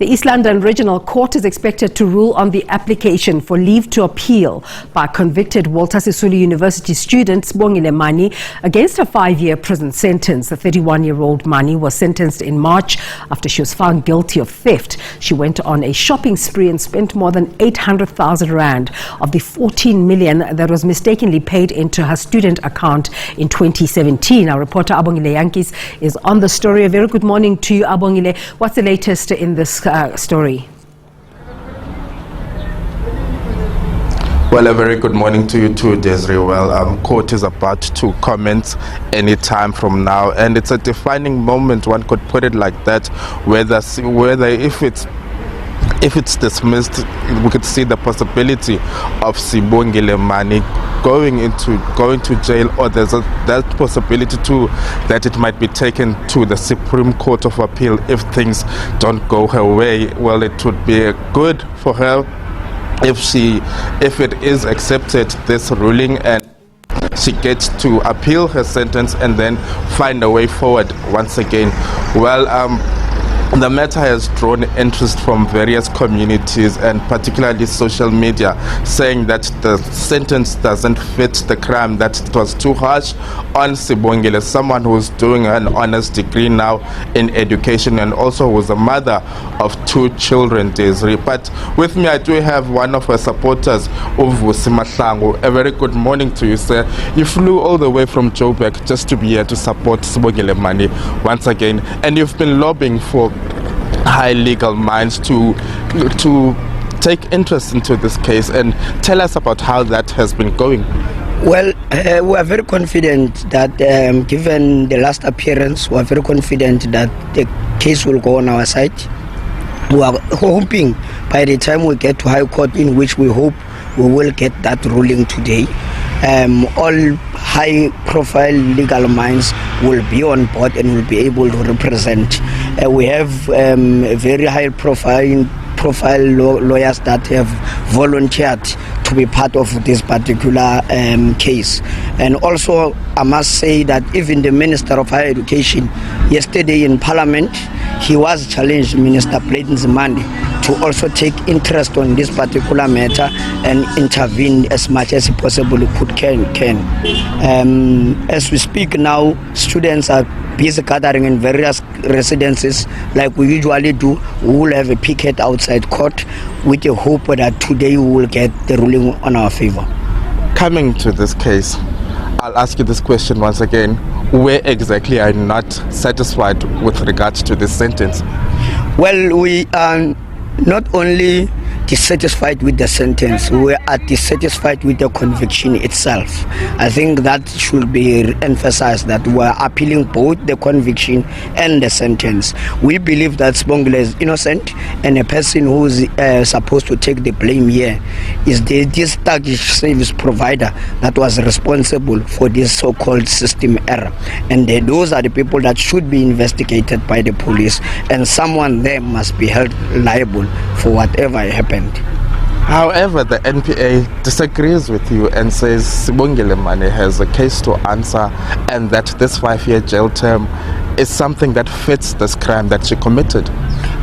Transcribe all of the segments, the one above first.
The East London Regional Court is expected to rule on the application for leave to appeal by convicted Walter Sisulu University student Sibongile Mani against a 5-year prison sentence. The 31-year-old Mani was sentenced in March after she was found guilty of theft. She went on a shopping spree and spent more than 800,000 rand of the 14 million that was mistakenly paid into her student account in 2017. Our reporter Abongile Jantjies is on the story. A very good morning to you, Abongile. What's the latest in this story? Well, a very good morning to you too, Desiree. Well, court is about to comment any time from now, and it's a defining moment, one could put it like that, whether if it's dismissed, we could see the possibility of Sibongile Mani going to jail, or there's that possibility too that it might be taken to the Supreme Court of Appeal if things don't go her way. Well, it would be good for her if it is accepted, this ruling, and she gets to appeal her sentence and then find a way forward once again. Well, the matter has drawn interest from various communities and particularly social media, saying that the sentence doesn't fit the crime, that it was too harsh on Sibongile, someone who's doing an honors degree now in education and also was a mother of 2 children, Desiree. But with me, I do have one of her supporters, Uvusi Mahlangu. A very good morning to you, sir. You flew all the way from Joburg just to be here to support Sibongile Mani once again, and you've been lobbying for high legal minds to take interest into this case, and tell us about how that has been going. Well, we are very confident that given the last appearance, we are very confident that the case will go on our side. We are hoping by the time we get to High Court, in which we hope we will get that ruling today, all high-profile legal minds will be on board and will be able to represent. We have very high-profile lawyers that have volunteered to be part of this particular case. And also, I must say that even the Minister of Higher Education, yesterday in Parliament, he was challenged, Minister Mani, to also take interest on this particular matter and intervene as much as he possibly can. As we speak now, students are busy gathering in various residences like we usually do. We will have a picket outside court with the hope that today we will get the ruling on our favor. Coming to this case, I'll ask you this question once again. Where exactly are you not satisfied with regards to this sentence? Well, we are not only dissatisfied with the sentence, we are dissatisfied with the conviction itself. I think that should be emphasized, that we are appealing both the conviction and the sentence. We believe that Sibongile is innocent, and a person who is supposed to take the blame here is this Turkish service provider that was responsible for this so-called system error. And those are the people that should be investigated by the police, and someone there must be held liable for whatever happened. However, the NPA disagrees with you and says Sibongile Mani has a case to answer, and that this 5-year jail term is something that fits this crime that she committed.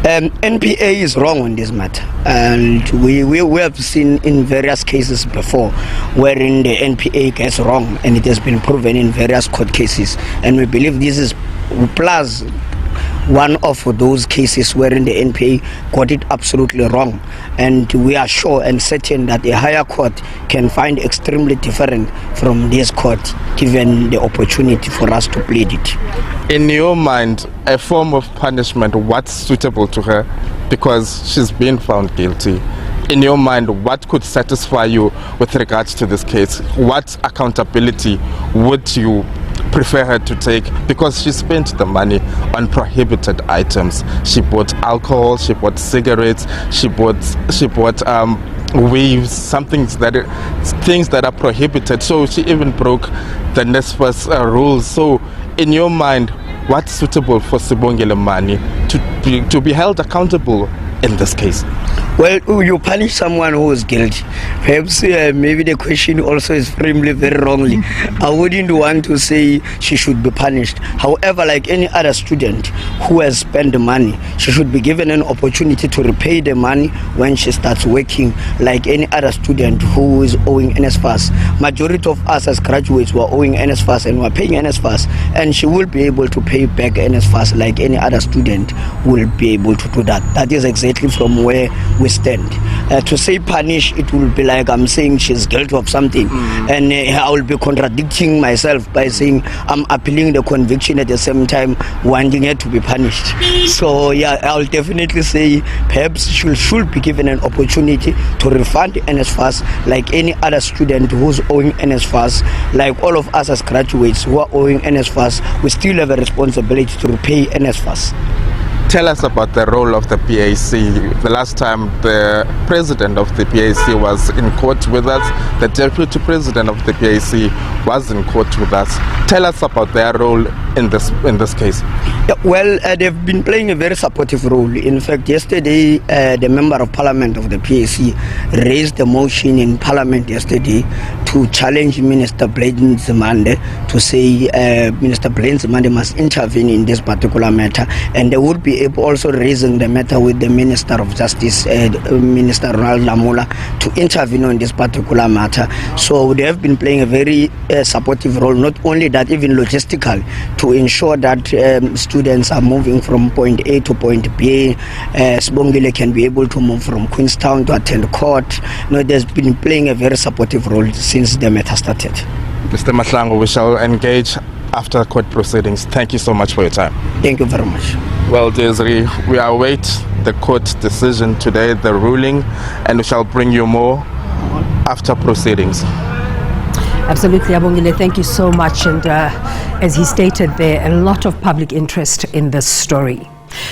NPA is wrong on this matter, and we have seen in various cases before wherein the NPA gets wrong, and it has been proven in various court cases, and we believe this is plus one of those cases wherein the NPA got it absolutely wrong, and we are sure and certain that a higher court can find extremely different from this court given the opportunity for us to plead it. In your mind, a form of punishment, what's suitable to her, because she's been found guilty? In your mind, what could satisfy you with regards to this case? What accountability would you prefer her to take, because she spent the money on prohibited items? She bought alcohol, she bought cigarettes, she bought weaves, things that are prohibited. So she even broke the NSFAS rules. So in your mind, what's suitable for Sibongile Mani to be held accountable in this case? Well, you punish someone who is guilty. Perhaps maybe the question also is framed very wrongly. I wouldn't want to say she should be punished. However, like any other student who has spent the money, she should be given an opportunity to repay the money when she starts working, like any other student who is owing NSFAS. Majority of us as graduates were owing NSFAS and were paying NSFAS, and she will be able to pay back NSFAS like any other student will be able to do that. That is exactly from where we stand. To say punish, it will be like I'm saying she's guilty of something, and I will be contradicting myself by saying I'm appealing the conviction at the same time wanting her to be punished. So yeah, I'll definitely say perhaps she should be given an opportunity to refund NSFAS like any other student who's owing NSFAS. Like all of us as graduates who are owing NSFAS, we still have a responsibility to repay NSFAS. Tell us about the role of the PAC. The last time the president of the PAC was in court with us, the deputy president of the PAC was in court with us. Tell us about their role in this case. Yeah, well, they've been playing a very supportive role. In fact, yesterday, the member of parliament of the PAC raised a motion in parliament yesterday to challenge Minister Blaine Nzimande, to say Minister Blaine Nzimande must intervene in this particular matter, and they would be able also raising the matter with the Minister of Justice, Minister Ronald Lamola, to intervene on this particular matter. So they have been playing a very supportive role, not only that, even logistical, to ensure that students are moving from point A to point B. Sibongile can be able to move from Queenstown to attend court. There's been playing a very supportive role since the matter started. Mr. Mahlangu, we shall engage after court proceedings. Thank you so much for your time. Thank you very much. Well, Desiree, we await the court decision today, the ruling, and we shall bring you more after proceedings. Absolutely, Abongile, thank you so much. And as he stated there, a lot of public interest in this story.